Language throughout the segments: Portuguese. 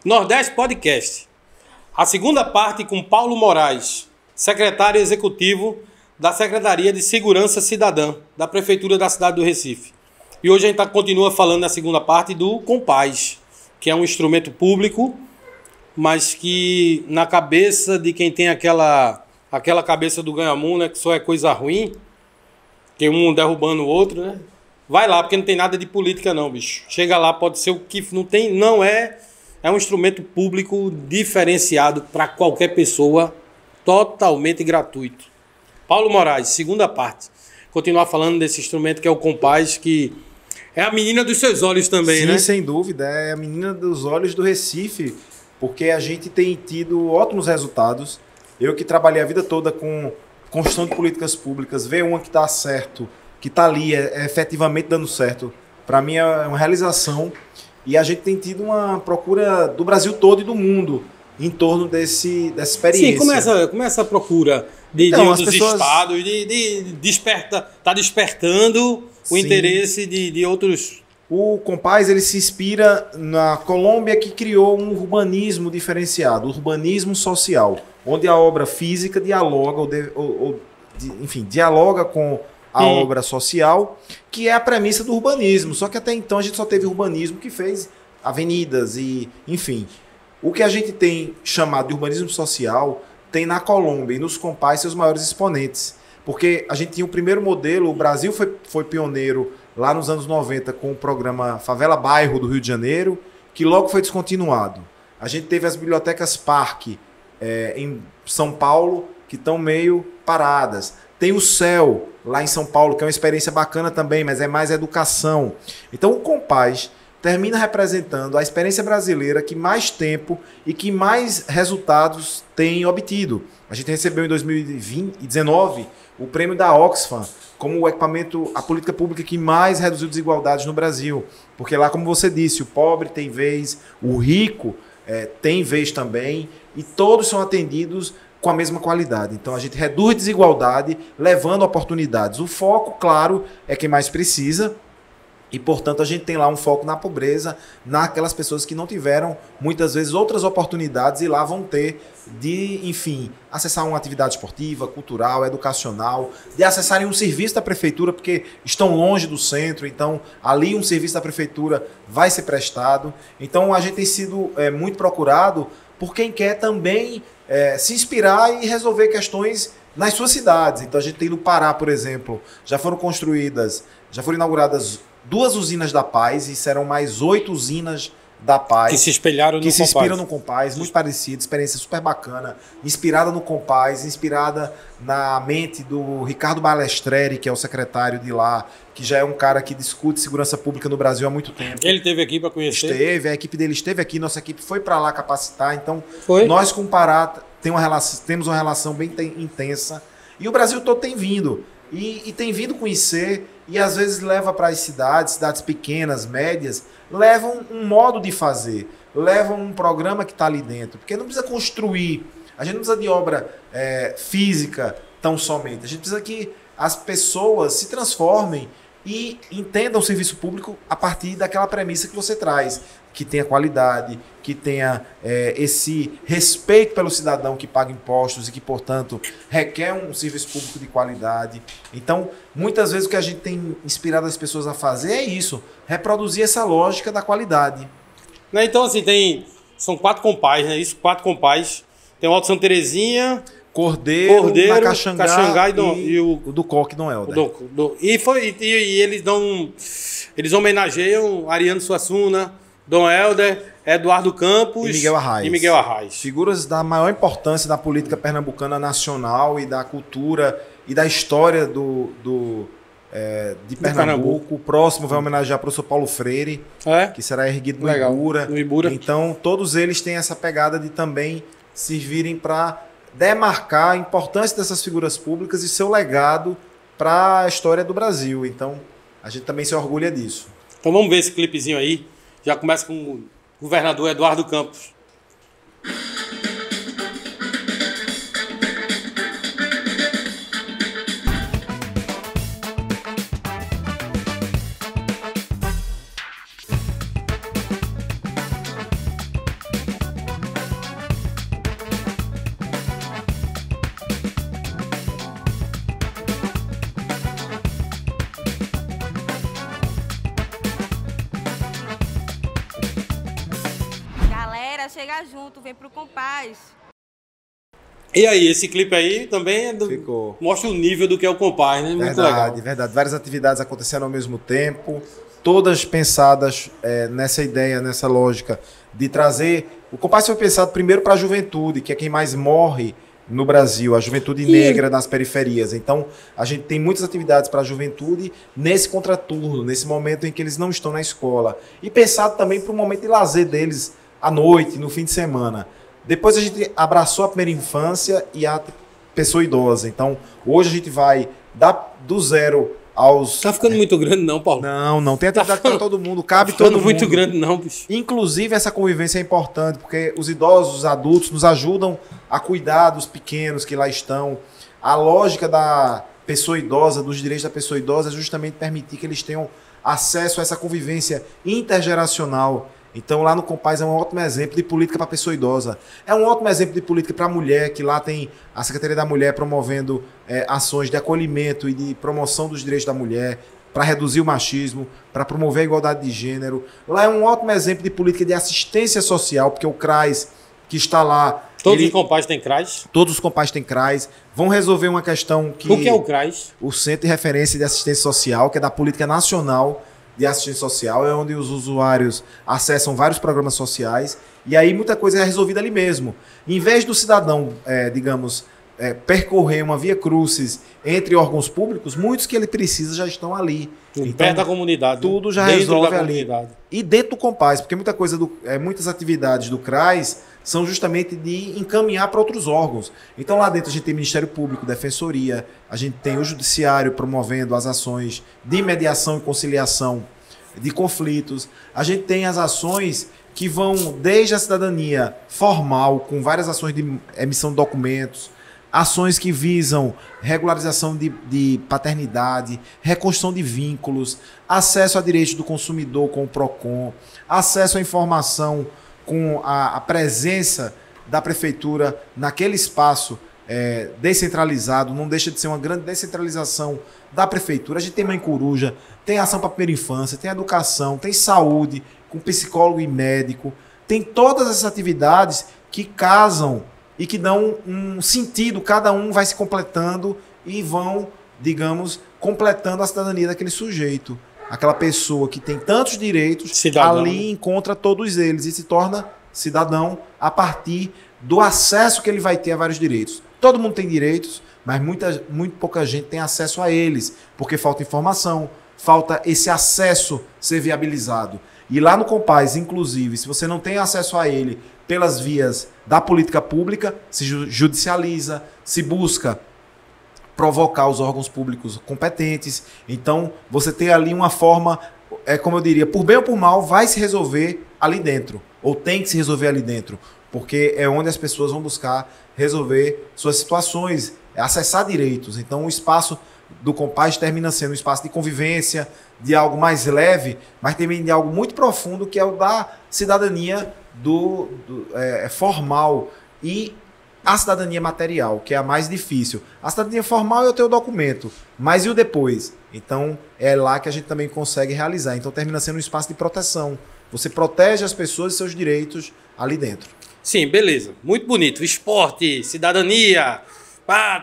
Nordeste Podcast. A segunda parte com Paulo Moraes, secretário executivo da Secretaria de Segurança Cidadã da Prefeitura da cidade do Recife. E hoje a gente continua falando na segunda parte do Compaz, que é um instrumento público, mas que na cabeça de quem tem aquela cabeça do ganha-mundo, né, que só é coisa ruim, que um derrubando o outro, né? Vai lá, porque não tem nada de política não, bicho. Chega lá, pode ser o que não tem, não é... É um instrumento público diferenciado para qualquer pessoa, totalmente gratuito. Paulo Moraes, segunda parte. Continuar falando desse instrumento que é o Compaz, que é a menina dos seus olhos também, né? Sim, sem dúvida. É a menina dos olhos do Recife, porque a gente tem tido ótimos resultados. Eu que trabalhei a vida toda com construção de políticas públicas, ver uma que está certo, que está ali, é efetivamente dando certo, para mim é uma realização. E a gente tem tido uma procura do Brasil todo e do mundo em torno dessa experiência. Sim, começa a procura de outros estados, tá despertando o interesse de outros. O Compaz ele se inspira na Colômbia, que criou um urbanismo diferenciado, urbanismo social, onde a obra física dialoga, dialoga com a obra social, que é a premissa do urbanismo. Só que até então a gente só teve urbanismo que fez avenidas e, enfim. O que a gente tem chamado de urbanismo social tem na Colômbia e nos Compaz seus maiores exponentes. Porque a gente tinha o primeiro modelo, o Brasil foi pioneiro lá nos anos 90 com o programa Favela Bairro do Rio de Janeiro, que logo foi descontinuado. A gente teve as bibliotecas Parque em São Paulo, que estão meio paradas. Tem o CEL lá em São Paulo, que é uma experiência bacana também, mas é mais educação. Então o Compaz termina representando a experiência brasileira que mais tempo e que mais resultados tem obtido. A gente recebeu em 2019 o prêmio da Oxfam como o equipamento, a política pública que mais reduziu desigualdades no Brasil. Porque lá, como você disse, o pobre tem vez, o rico tem vez também, e todos são atendidos com a mesma qualidade. Então a gente reduz desigualdade, levando oportunidades. O foco, claro, é quem mais precisa, e portanto a gente tem lá um foco na pobreza, naquelas pessoas que não tiveram muitas vezes outras oportunidades e lá vão ter de, enfim, acessar uma atividade esportiva, cultural, educacional, de acessarem um serviço da prefeitura, porque estão longe do centro, então ali um serviço da prefeitura vai ser prestado. Então a gente tem sido muito procurado por quem quer também se inspirar e resolver questões nas suas cidades. Então a gente tem no Pará, por exemplo, já foram inauguradas 2 usinas da Paz e serão mais 8 usinas da Paz. Que se espelharam no Compaz. Que se inspiram no Compaz, muito parecido, experiência super bacana, inspirada no Compaz, inspirada na mente do Ricardo Balestreri, que é o secretário de lá, que já é um cara que discute segurança pública no Brasil há muito tempo. Ele esteve aqui para conhecer? Esteve, a equipe dele esteve aqui, nossa equipe foi para lá capacitar, então nós com o Pará temos uma relação bem intensa e o Brasil todo tem vindo. E tem vindo conhecer e às vezes leva para as cidades pequenas, médias, levam um modo de fazer, levam um programa que está ali dentro. Porque não precisa construir, a gente não precisa de obra física tão somente. A gente precisa que as pessoas se transformem e entendam o serviço público a partir daquela premissa que você traz, que tenha qualidade, que tenha esse respeito pelo cidadão que paga impostos e que, portanto, requer um serviço público de qualidade. Então, muitas vezes o que a gente tem inspirado as pessoas a fazer é isso, reproduzir essa lógica da qualidade. Então, assim, são 4 Compaz, né? Isso, 4 Compaz. Tem o Alto Santa Terezinha, Cordeiro Caxangá e o do Coque Dom Helder. E eles homenageiam Ariano Suassuna, Dom Helder, Eduardo Campos e Miguel Arraes. Figuras da maior importância da política pernambucana nacional e da cultura e da história de Pernambuco. O próximo vai homenagear o professor Paulo Freire, que será erguido no Ibura. Então, todos eles têm essa pegada de também servirem para demarcar a importância dessas figuras públicas e seu legado para a história do Brasil. Então, a gente também se orgulha disso. Então, vamos ver esse clipezinho aí. Já começa com o governador Eduardo Campos. chegar junto, vem pro Compaz. E aí, esse clipe aí também mostra o nível do que é o Compaz, né? Muito legal. Verdade. Várias atividades acontecendo ao mesmo tempo, todas pensadas nessa ideia, nessa lógica de trazer... O Compaz foi pensado primeiro para a juventude, que é quem mais morre no Brasil, a juventude negra nas periferias. Então, a gente tem muitas atividades para a juventude nesse contraturno, nesse momento em que eles não estão na escola. E pensado também para o momento de lazer deles à noite, no fim de semana. Depois a gente abraçou a primeira infância e a pessoa idosa. Então, hoje a gente vai do zero aos... Tá ficando muito grande não, Paulo? Não tem atividade para todo mundo, cabe todo mundo. Tá ficando muito grande não, bicho. Inclusive, essa convivência é importante, porque os idosos, os adultos, nos ajudam a cuidar dos pequenos que lá estão. A lógica da pessoa idosa, dos direitos da pessoa idosa, é justamente permitir que eles tenham acesso a essa convivência intergeracional. Então, lá no Compaz é um ótimo exemplo de política para a pessoa idosa. É um ótimo exemplo de política para a mulher, que lá tem a Secretaria da Mulher promovendo ações de acolhimento e de promoção dos direitos da mulher, para reduzir o machismo, para promover a igualdade de gênero. Lá é um ótimo exemplo de política de assistência social, porque o CRAS, que está lá... Todos os Compaz têm CRAS? Todos os Compaz têm CRAS. Vão resolver uma questão que... O que é o CRAS? O Centro de Referência de Assistência Social, que é da Política Nacional de Assistência Social, é onde os usuários acessam vários programas sociais, e aí muita coisa é resolvida ali mesmo. Em vez do cidadão, percorrer uma via crucis entre órgãos públicos, muitos que ele precisa já estão ali. Então, perto da comunidade. Tudo já resolve ali. E dentro do Compaz, porque muitas atividades do CRAS são justamente de encaminhar para outros órgãos. Então lá dentro a gente tem Ministério Público, Defensoria, a gente tem o Judiciário promovendo as ações de mediação e conciliação de conflitos, a gente tem as ações que vão desde a cidadania formal, com várias ações de emissão de documentos, ações que visam regularização de paternidade, reconstrução de vínculos, acesso a direitos do consumidor com o PROCON, acesso à informação com a presença da prefeitura naquele espaço descentralizado, não deixa de ser uma grande descentralização da prefeitura. A gente tem Mãe Coruja, tem ação para a primeira infância, tem educação, tem saúde, com psicólogo e médico, tem todas essas atividades que casam e que dão um sentido, cada um vai se completando e vão, digamos, completando a cidadania daquele sujeito. Aquela pessoa que tem tantos direitos, cidadão, ali encontra todos eles e se torna cidadão a partir do acesso que ele vai ter a vários direitos. Todo mundo tem direitos, mas muito pouca gente tem acesso a eles, porque falta informação, falta esse acesso ser viabilizado. E lá no Compaz, inclusive, se você não tem acesso a ele pelas vias da política pública, se judicializa, se busca provocar os órgãos públicos competentes. Então, você tem ali uma forma, como eu diria, por bem ou por mal, vai se resolver ali dentro, ou tem que se resolver ali dentro, porque é onde as pessoas vão buscar resolver suas situações, acessar direitos. Então, o espaço do Compaz termina sendo um espaço de convivência, de algo mais leve, mas também de algo muito profundo, que é o da cidadania formal e a cidadania material, que é a mais difícil. A cidadania formal é o teu documento, mas e o depois? Então, é lá que a gente também consegue realizar. Então, termina sendo um espaço de proteção. Você protege as pessoas e seus direitos ali dentro. Sim, beleza. Muito bonito. Esporte, cidadania,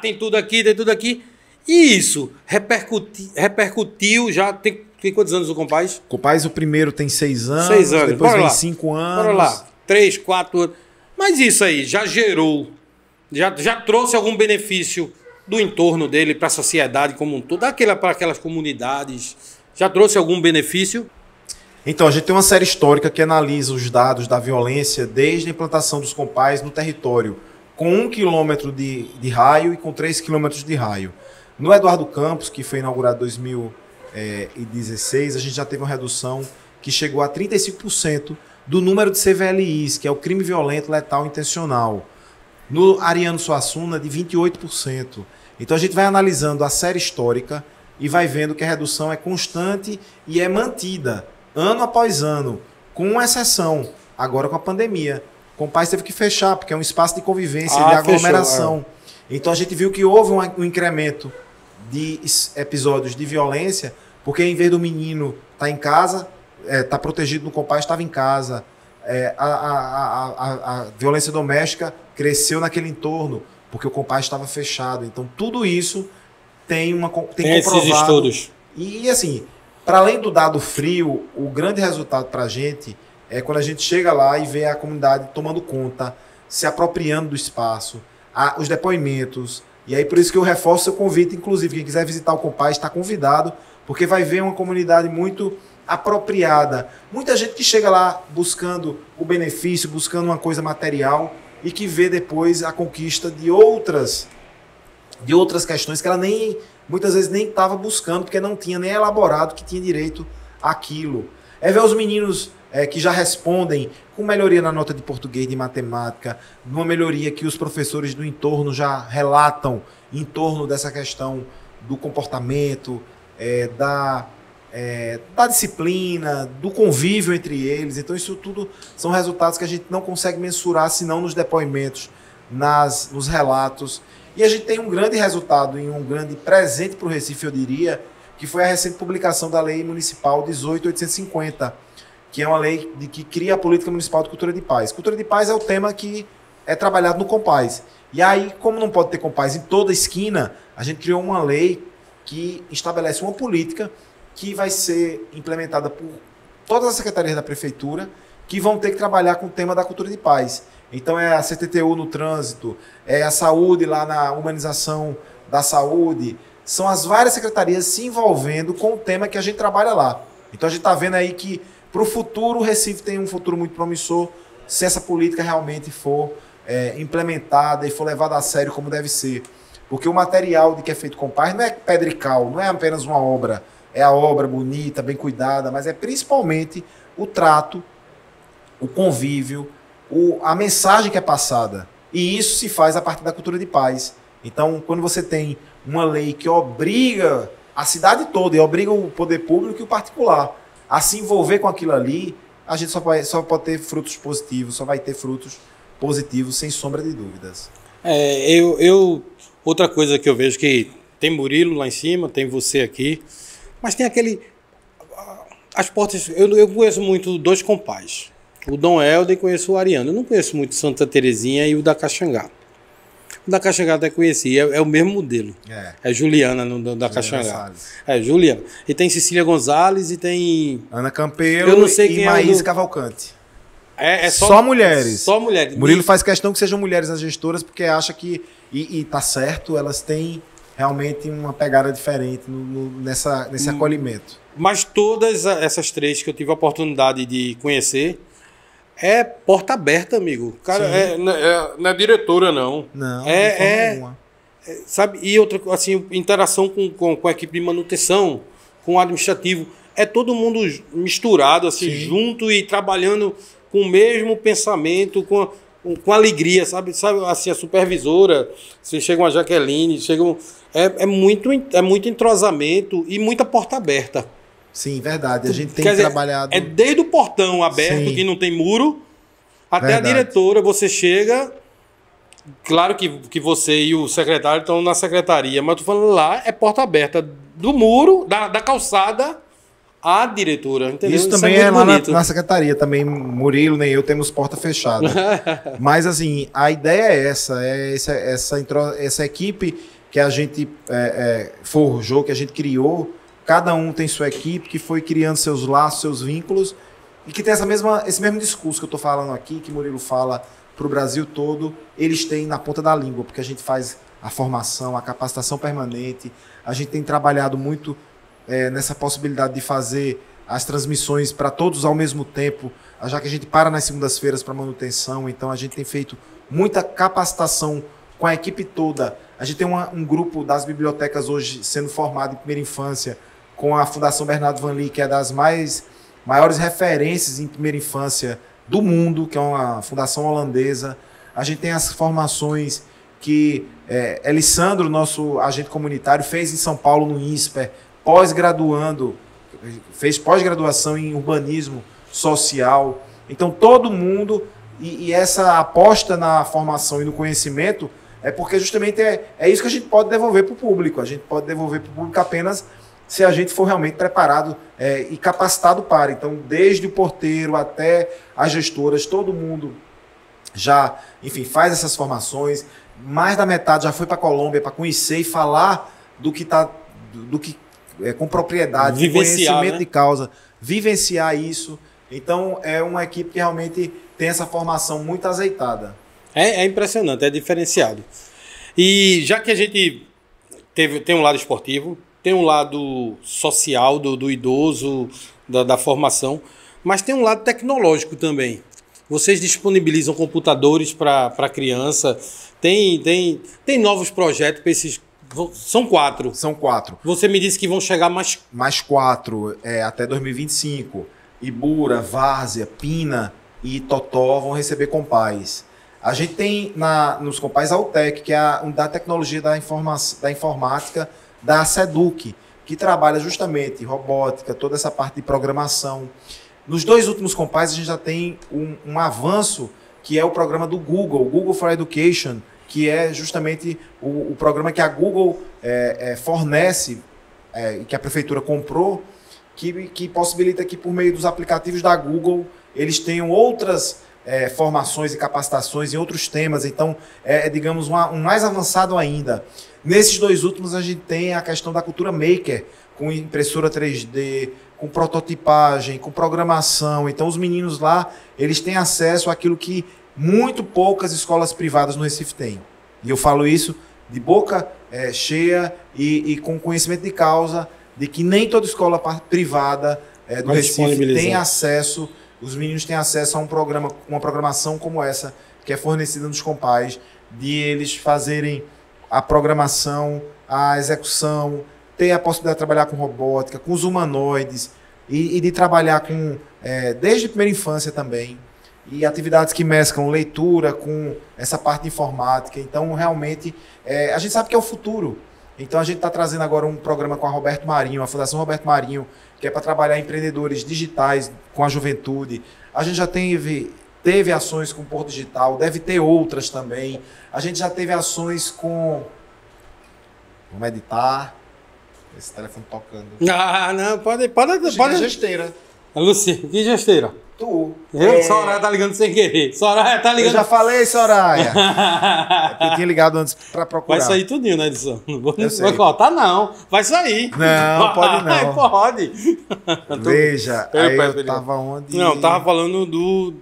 tem tudo aqui, tem tudo aqui. E isso repercutiu já... Tem quantos anos o Compaz? O Compaz, o primeiro tem 6 anos, 6 anos. Depois Bora vem lá. 5 anos. Bora lá, 3, 4 anos. Mas isso aí já gerou, já trouxe algum benefício do entorno dele para a sociedade como um todo, para aquelas comunidades, já trouxe algum benefício? Então, a gente tem uma série histórica que analisa os dados da violência desde a implantação dos Compaz no território, com 1 quilômetro de raio e com 3 quilômetros de raio. No Eduardo Campos, que foi inaugurado em 2016, a gente já teve uma redução que chegou a 35% do número de CVLIs, que é o crime violento, letal e intencional. No Ariano Suassuna, de 28%. Então a gente vai analisando a série histórica e vai vendo que a redução é constante e é mantida, ano após ano, com exceção, agora com a pandemia. O Compaz teve que fechar, porque é um espaço de convivência, de aglomeração. Fechou, Então a gente viu que houve um incremento de episódios de violência, porque em vez do menino estar em casa, estar protegido no Compaz, estava em casa. A violência doméstica cresceu naquele entorno, porque o Compaz estava fechado. Então, tudo isso tem esses comprovado. estudos. E, assim, para além do dado frio, o grande resultado para a gente é quando a gente chega lá e vê a comunidade tomando conta, se apropriando do espaço, os depoimentos. E aí, por isso que eu reforço o convite, inclusive, quem quiser visitar o Compaz está convidado, porque vai ver uma comunidade muito apropriada. Muita gente que chega lá buscando o benefício, buscando uma coisa material e que vê depois a conquista de outras questões que ela muitas vezes nem estava buscando, porque não tinha nem elaborado que tinha direito àquilo. É ver os meninos que já respondem com melhoria na nota de português, de matemática, numa melhoria que os professores do entorno já relatam em torno dessa questão do comportamento, da disciplina, do convívio entre eles. Então isso tudo são resultados que a gente não consegue mensurar senão nos depoimentos, nos relatos. E a gente tem um grande resultado e um grande presente para o Recife, eu diria, que foi a recente publicação da Lei Municipal 18.850, que é uma lei que cria a Política Municipal de Cultura de Paz. Cultura de Paz é o tema que é trabalhado no Compaz. E aí, como não pode ter Compaz em toda esquina, a gente criou uma lei que estabelece uma política que vai ser implementada por todas as secretarias da prefeitura, que vão ter que trabalhar com o tema da cultura de paz. Então é a CTTU no trânsito, é a saúde lá na humanização da saúde, são as várias secretarias se envolvendo com o tema que a gente trabalha lá. Então a gente está vendo aí que para o futuro o Recife tem um futuro muito promissor se essa política realmente for implementada e for levada a sério como deve ser. Porque o material de que é feito com paz não é pedra e cal, não é apenas uma obra, é a obra bonita, bem cuidada, mas é principalmente o trato, o convívio, a mensagem que é passada. E isso se faz a partir da cultura de paz. Então, quando você tem uma lei que obriga a cidade toda, e obriga o poder público e o particular a se envolver com aquilo ali, a gente só pode ter frutos positivos, só vai ter frutos positivos, sem sombra de dúvidas. Outra coisa que eu vejo que tem Murilo lá em cima, tem você aqui, mas tem as portas. Eu conheço muito dois compás. O Dom Helder e conheço o Ariano. Eu não conheço muito Santa Terezinha e o da Caxangá. O da Caxangá até conheci, é o mesmo modelo. É Juliana da Caxangá. Juliana. E tem Cecília Gonzalez e tem Ana Campelo eu não sei quem e Maís Cavalcante. Só mulheres. Só mulheres. Murilo faz questão que sejam mulheres as gestoras, porque acha que, e tá certo, elas têm realmente uma pegada diferente nesse acolhimento. Mas todas essas três que eu tive a oportunidade de conhecer, é porta aberta, amigo. Cara, não é diretora, não. Não, sabe? E outra, assim, interação com a equipe de manutenção, com o administrativo. É todo mundo misturado, assim, junto e trabalhando com o mesmo pensamento, com alegria, sabe? Assim, a supervisora, você chega uma Jaqueline, é muito entrosamento e muita porta aberta. Sim, verdade. A gente tem trabalhado... É desde o portão aberto, que não tem muro, até a diretora, você chega... Claro que você e o secretário estão na secretaria, mas eu tô falando lá, é porta aberta do muro, da calçada à diretora, entendeu? Isso também é lá na secretaria, também Murilo nem eu temos porta fechada. Mas assim, a ideia é essa equipe que a gente forjou, que a gente criou. Cada um tem sua equipe, que foi criando seus laços, seus vínculos, e que tem esse mesmo discurso que eu estou falando aqui, que Murilo fala para o Brasil todo, eles têm na ponta da língua, porque a gente faz a formação, a capacitação permanente, a gente tem trabalhado muito nessa possibilidade de fazer as transmissões para todos ao mesmo tempo, já que a gente para nas segundas-feiras para manutenção, então a gente tem feito muita capacitação com a equipe toda. A gente tem um grupo das bibliotecas hoje sendo formado em primeira infância, com a Fundação Bernardo Van Lee, que é das maiores referências em primeira infância do mundo, que é uma fundação holandesa. A gente tem as formações que Elissandro, nosso agente comunitário, fez em São Paulo, no INSPER, fez pós-graduação em urbanismo social. Então, todo mundo, e essa aposta na formação e no conhecimento, é porque justamente é isso que a gente pode devolver para o público. A gente pode devolver para o público apenas se a gente for realmente preparado e capacitado para. Então, desde o porteiro até as gestoras, todo mundo já, enfim, faz essas formações. Mais da metade já foi para a Colômbia para conhecer e falar do que com propriedade, conhecimento, né, de causa, vivenciar isso. Então, é uma equipe que realmente tem essa formação muito azeitada. É impressionante, é diferenciado. E já que a gente tem um lado esportivo, tem um lado social do idoso, da formação, mas tem um lado tecnológico também. Vocês disponibilizam computadores para a criança, tem novos projetos para esses... São 4. São 4. Você me disse que vão chegar mais... Mais 4 até 2025. Ibura, Várzea, Pina e Totó vão receber compás. A gente tem nos compás a UTEC, que é a Unidade de Tecnologia da Informática da SEDUC, que trabalha justamente robótica, toda essa parte de programação. Nos 2 últimos compás a gente já tem um avanço, que é o programa do Google for Education, que é justamente o programa que a Google fornece, que a prefeitura comprou, que possibilita que, por meio dos aplicativos da Google, eles tenham outras formações e capacitações em outros temas. Então, digamos, um mais avançado ainda. Nesses 2 últimos, a gente tem a questão da cultura maker, com impressora 3D, com prototipagem, com programação. Então, os meninos lá, eles têm acesso àquilo que muito poucas escolas privadas no Recife têm. E eu falo isso de boca cheia e com conhecimento de causa, de que nem toda escola privada do Recife tem acesso, os meninos têm acesso a uma programação como essa, que é fornecida nos compás, de eles fazerem a programação, a execução, ter a possibilidade de trabalhar com robótica, com os humanoides, e de trabalhar desde a primeira infância também, e atividades que mesclam leitura com essa parte de informática. Então, realmente, a gente sabe que é o futuro. Então, a gente está trazendo agora um programa com a Roberto Marinho, a Fundação Roberto Marinho, que é para trabalhar empreendedores digitais com a juventude. A gente já teve ações com o Porto Digital, deve ter outras também. A gente já teve ações com... Vamos editar. Esse telefone tocando. Ah, não, pode. Gesteira. Luci, que gesteira? Tu. Soraya tá ligando sem querer. Soraya tá ligando. Eu já falei, Soraya. Eu tinha ligado antes para procurar. Vai sair tudinho na edição. Não vou cortar, não. Vai sair. Não, pode não. Pode. Veja, eu tava onde... Não, tava falando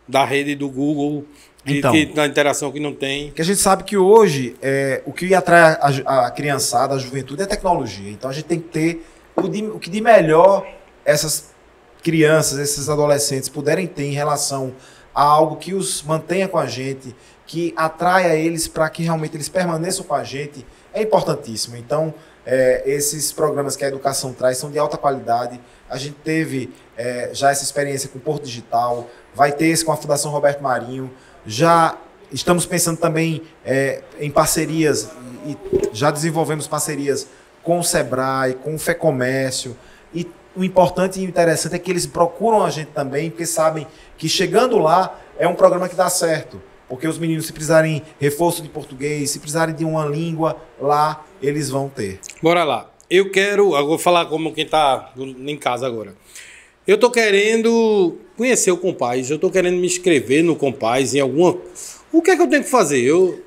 da rede do Google, da interação que não tem. Que a gente sabe que hoje o que atrai a criançada, a juventude, é tecnologia. Então a gente tem que ter o que de melhor essas crianças, esses adolescentes puderem ter em relação a algo que os mantenha com a gente, que atraia eles para que realmente eles permaneçam com a gente, é importantíssimo. Então, esses programas que a educação traz são de alta qualidade. A gente teve já essa experiência com o Porto Digital, vai ter esse com a Fundação Roberto Marinho. Já estamos pensando também em parcerias, e já desenvolvemos parcerias com o Sebrae, com o FEComércio. E o importante e interessante é que eles procuram a gente também, porque sabem que chegando lá é um programa que dá certo. Porque os meninos, se precisarem reforço de português, se precisarem de uma língua, lá eles vão ter. Bora lá. Eu vou falar como quem está em casa agora. Eu estou querendo conhecer o Compás, eu estou querendo me inscrever no Compás em alguma... O que é que eu tenho que fazer? O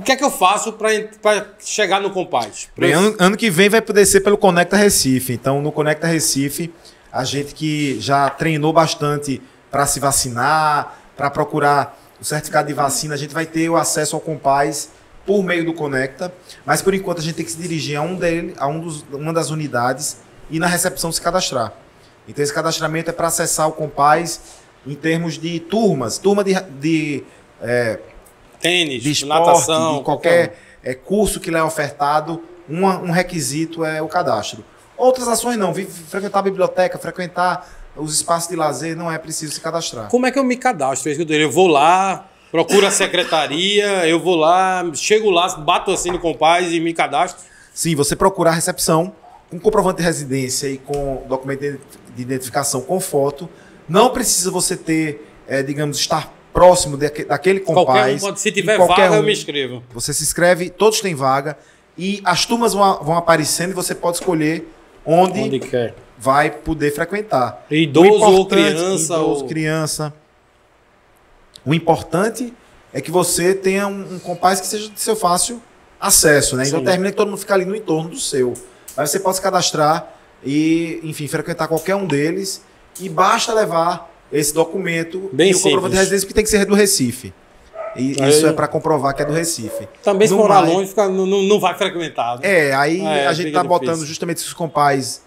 que é que eu faço para chegar no Compás? Bem, ano que vem vai poder ser pelo Conecta Recife. Então, no Conecta Recife, a gente que já treinou bastante para se vacinar, para procurar o certificado de vacina, a gente vai ter o acesso ao Compás por meio do Conecta, mas por enquanto a gente tem que se dirigir a uma das unidades e na recepção se cadastrar. Então esse cadastramento é para acessar o Compás em termos de turmas, turma de tênis, de esporte, natação, de qualquer curso que lhe é ofertado, um requisito é o cadastro. Outras ações não, frequentar a biblioteca, frequentar os espaços de lazer, não é preciso se cadastrar. Como é que eu me cadastro? Eu vou lá, procuro a secretaria, eu vou lá, chego lá, bato assim no Compás e me cadastro? Sim, você procura a recepção com comprovante de residência e com documento de identificação com foto. Não precisa você ter, digamos, estar próximo daquele Compás. Qualquer um pode, se tiver vaga, eu me inscrevo. Você se inscreve, todos têm vaga. e as turmas vão aparecendo e você pode escolher onde quer. vai poder frequentar. Idoso ou criança. Idoso, criança. O importante é que você tenha um compás que seja de seu fácil acesso, né? Então termina que todo mundo fica ali no entorno do seu. Aí você pode se cadastrar e, enfim, frequentar qualquer um deles e basta levar esse documento bem e o comprovante de residência que tem que ser do Recife. E isso é para comprovar que é do Recife. Também se morar longe, não vai frequentar. Né? Aí a gente tá botando justamente esses compás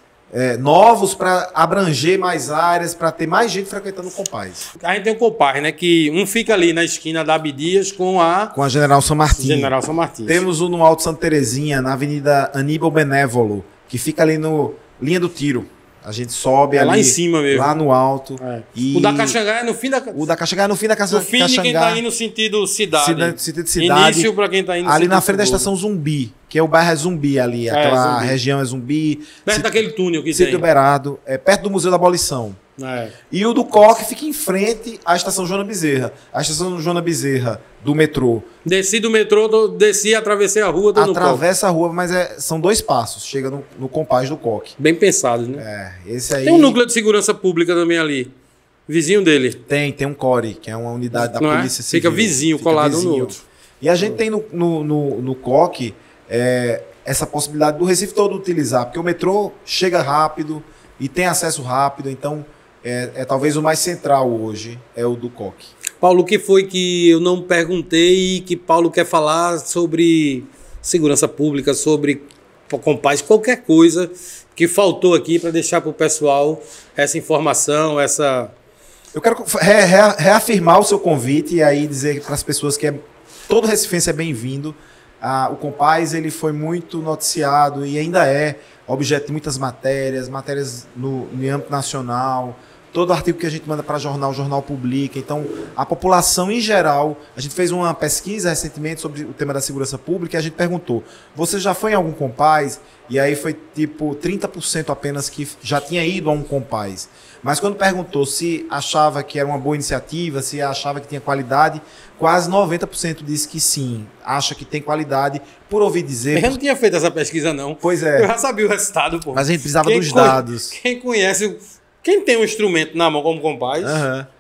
novos para abranger mais áreas, para ter mais gente frequentando o compás. A gente tem um compás, né? Que um fica ali na esquina da Abdias com a General São Martin. General São Martins. Temos um no Alto Santa Terezinha, na Avenida Aníbal Benévolo, que fica ali no Linha do Tiro. A gente sobe ali. Lá em cima mesmo. Lá no alto. E... O da Caxangá é no fim da... O da Caxangá é no fim da Caxangá. No fim de quem tá indo sentido cidade. Sentido cidade. Início para quem tá indo ali na frente da estação Zumbi, que é o bairro Zumbi ali. Aquela Zumbi. região é Zumbi. Perto daquele túnel que Sítio tem. Beirado. É perto do Museu da Abolição. E o do Coque fica em frente à estação Joana Bezerra. A estação Joana Bezerra do metrô. Desci do metrô, desci, atravessei a rua, tô no Coque. Atravessa a rua, mas são 2 passos. Chega no compás do Coque. Bem pensado, né? Esse aí... Tem um núcleo de segurança pública também ali. Vizinho dele. Tem um CORE, que é uma unidade da Polícia Civil. Fica vizinho, colado um no outro. E a gente tem no Coque essa possibilidade do Recife todo utilizar, porque o metrô chega rápido e tem acesso rápido, então talvez o mais central hoje é o do Coque. Paulo, o que foi que eu não perguntei e que Paulo quer falar sobre segurança pública, sobre compás, qualquer coisa que faltou aqui para deixar para o pessoal essa informação, essa... Eu quero reafirmar o seu convite e aí dizer para as pessoas que todo recifense é bem-vindo. O compás ele foi muito noticiado e ainda é objeto de muitas matérias no âmbito nacional. Todo artigo que a gente manda para jornal, o jornal publica. Então, a população em geral... A gente fez uma pesquisa recentemente sobre o tema da segurança pública e a gente perguntou, você já foi em algum compás? E aí foi tipo 30% apenas que já tinha ido a um compás. Mas quando perguntou se achava que era uma boa iniciativa, se achava que tinha qualidade, quase 90% disse que sim, acha que tem qualidade, por ouvir dizer... Eu não tinha feito essa pesquisa, não. Pois é. Eu já sabia o resultado, pô. Mas a gente precisava dos dados. Quem conhece... Quem tem um instrumento na mão como compás,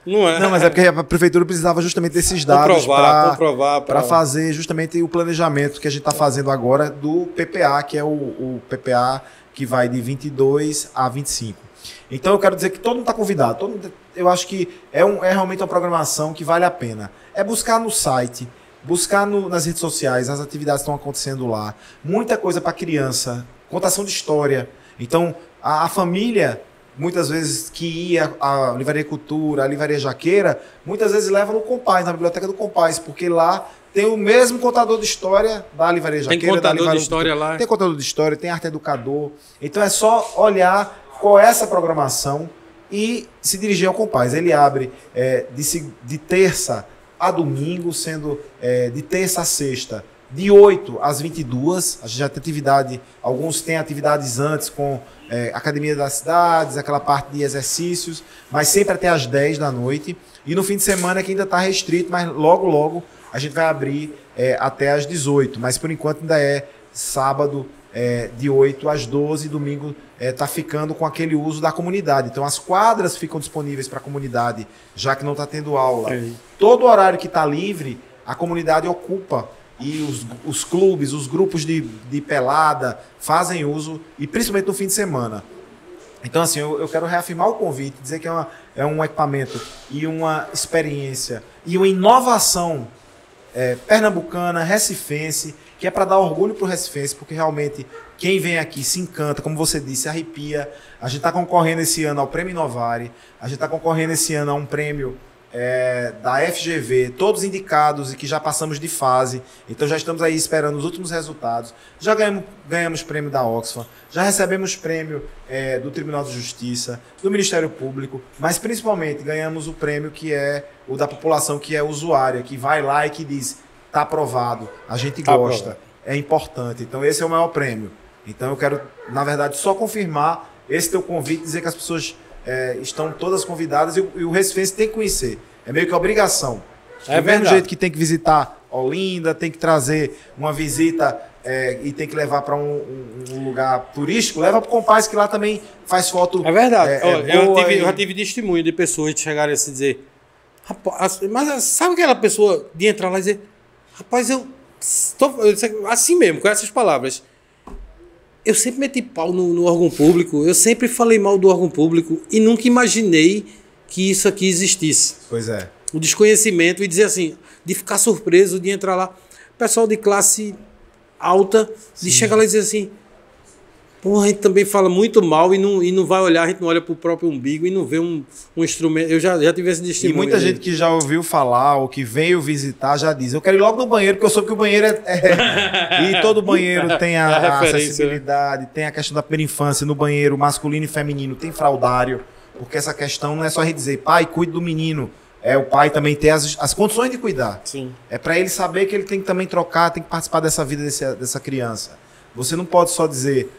não é? Não, mas é porque a prefeitura precisava justamente desses dados para fazer justamente o planejamento que a gente está fazendo agora do PPA, que é o PPA que vai de 22 a 25. Então eu quero dizer que todo mundo está convidado. Eu acho que é realmente uma programação que vale a pena. É buscar no site, buscar nas redes sociais, as atividades estão acontecendo lá. Muita coisa para criança, contação de história. Então a família... Muitas vezes que ia à Livraria Cultura, à Livraria Jaqueira, muitas vezes leva no Compás, na biblioteca do Compás, porque lá tem o mesmo contador de história da Livraria Jaqueira. Tem contador de história lá. Tem contador de história, tem arte educador. Então é só olhar qual é essa programação e se dirigir ao Compás. Ele abre de terça a domingo, sendo de terça a sexta, de 8 às 22. A gente já tem atividade, alguns têm atividades antes com Academia das Cidades, aquela parte de exercícios, mas sempre até às 10 da noite. E no fim de semana que ainda está restrito, mas logo a gente vai abrir até às 18. Mas por enquanto ainda é sábado de 8 às 12, domingo está ficando com aquele uso da comunidade. Então as quadras ficam disponíveis para a comunidade, já que não está tendo aula. Todo horário que está livre, a comunidade ocupa. E os clubes, os grupos de pelada fazem uso, e principalmente no fim de semana. Então, assim, eu quero reafirmar o convite, dizer que é um equipamento e uma experiência e uma inovação pernambucana, recifense, que é para dar orgulho para o recifense, porque realmente quem vem aqui se encanta, como você disse, arrepia. A gente está concorrendo esse ano ao Prêmio Inovare, a gente está concorrendo esse ano a um prêmio da FGV, todos indicados e que já passamos de fase, então já estamos aí esperando os últimos resultados. Já ganhamos prêmio da Oxfam, já recebemos prêmio do Tribunal de Justiça, do Ministério Público, mas principalmente ganhamos o prêmio que é o da população, que é usuária, que vai lá e que diz, está aprovado, a gente gosta, é importante. Então esse é o maior prêmio. Então eu quero, na verdade, só confirmar esse teu convite, dizer que as pessoas estão todas convidadas e o recifense tem que conhecer. É meio que obrigação. Do mesmo jeito que tem que visitar Olinda, tem que trazer uma visita e tem que levar para um lugar turístico, leva para o Compás, que lá também faz foto. É verdade. Eu boa já tive testemunho de pessoas que chegarem assim e dizer, rapaz, mas sabe aquela pessoa de entrar lá e dizer, rapaz, assim mesmo, com essas palavras, eu sempre meti pau no órgão público, eu sempre falei mal do órgão público e nunca imaginei que isso aqui existisse. Pois é. O desconhecimento e dizer assim, de ficar surpreso, de entrar lá, pessoal de classe alta, de chegar lá e dizer assim, porra, a gente também fala muito mal e não vai olhar, a gente não olha pro próprio umbigo e não vê um instrumento. Eu já tive esse testemunho. E muita gente que já ouviu falar ou que veio visitar já diz, eu quero ir logo no banheiro, porque eu soube que o banheiro E todo banheiro tem a acessibilidade, tem a questão da primeira infância no banheiro, masculino e feminino, tem fraldário, porque essa questão não é só a gente dizer, pai, cuide do menino. O pai também ter as condições de cuidar. Sim. É para ele saber que ele tem que também trocar, tem que participar dessa vida dessa criança. Você não pode só dizer,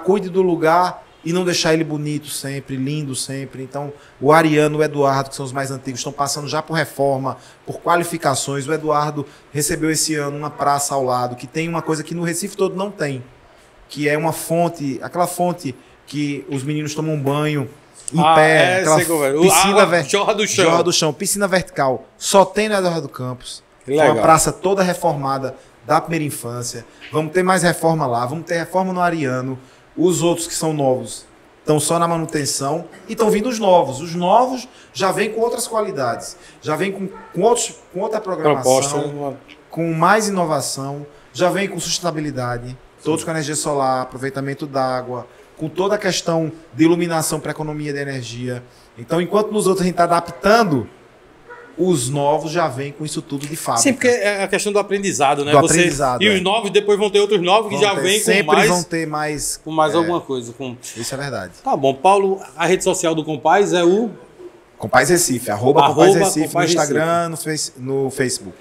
cuide do lugar e não deixar ele bonito sempre, lindo sempre. Então, o Ariano e o Eduardo, que são os mais antigos, estão passando já por reforma, por qualificações. O Eduardo recebeu esse ano uma praça ao lado, que tem uma coisa que no Recife todo não tem, que é uma fonte, aquela fonte que os meninos tomam banho em pé, aquela piscina jorra do chão, piscina vertical, só tem na Eduardo Campos. Uma praça toda reformada da primeira infância. Vamos ter mais reforma lá, vamos ter reforma no Ariano. Os outros que são novos estão só na manutenção e estão vindo os novos. Os novos já vêm com outras qualidades, já vêm com outra programação, com mais inovação, já vêm com sustentabilidade, todos com energia solar, aproveitamento d'água, com toda a questão de iluminação para economia de energia. Então, enquanto nos outros a gente está adaptando, os novos já vêm com isso tudo de fábrica. Sim, porque é a questão do aprendizado, né? Aprendizado, e os novos depois vão ter outros novos que já vêm com mais... Sempre vão ter mais... Com mais alguma coisa. Isso é verdade. Tá bom. Paulo, a rede social do Compás é o... Compás Recife. @Compás Recife no Instagram, no Facebook.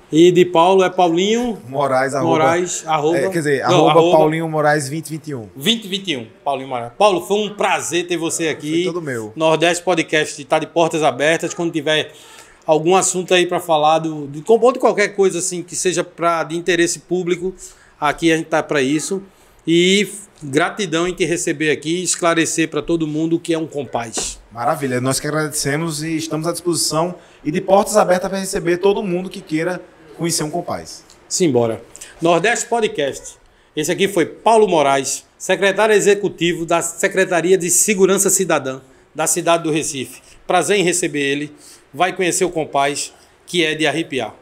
E de Paulo é Paulinho Moraes, Paulinho Moraes 2021. 2021, Paulinho Moraes. Paulo, foi um prazer ter você aqui. Foi todo meu. Nordeste Podcast está de portas abertas. Quando tiver algum assunto aí para falar de qualquer coisa assim que seja de interesse público, aqui a gente tá para isso. E gratidão em te receber aqui e esclarecer para todo mundo o que é um Compás. Maravilha, nós que agradecemos e estamos à disposição e de portas abertas para receber todo mundo que queira conhecer um Compás. Simbora. Nordeste Podcast. Esse aqui foi Paulo Moraes, secretário executivo da Secretaria de Segurança Cidadã da cidade do Recife. Prazer em receber ele. Vai conhecer o Compás, que é de arrepiar.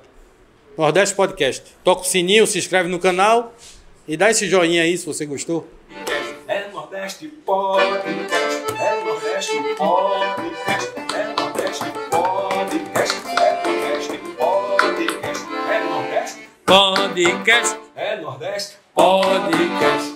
Nordeste Podcast. Toca o sininho, se inscreve no canal e dá esse joinha aí se você gostou. É Nordeste Podcast. É Nordeste Podcast. É Nordeste Podcast. É Nordeste Podcast. É Nordeste Podcast. É Nordeste Podcast.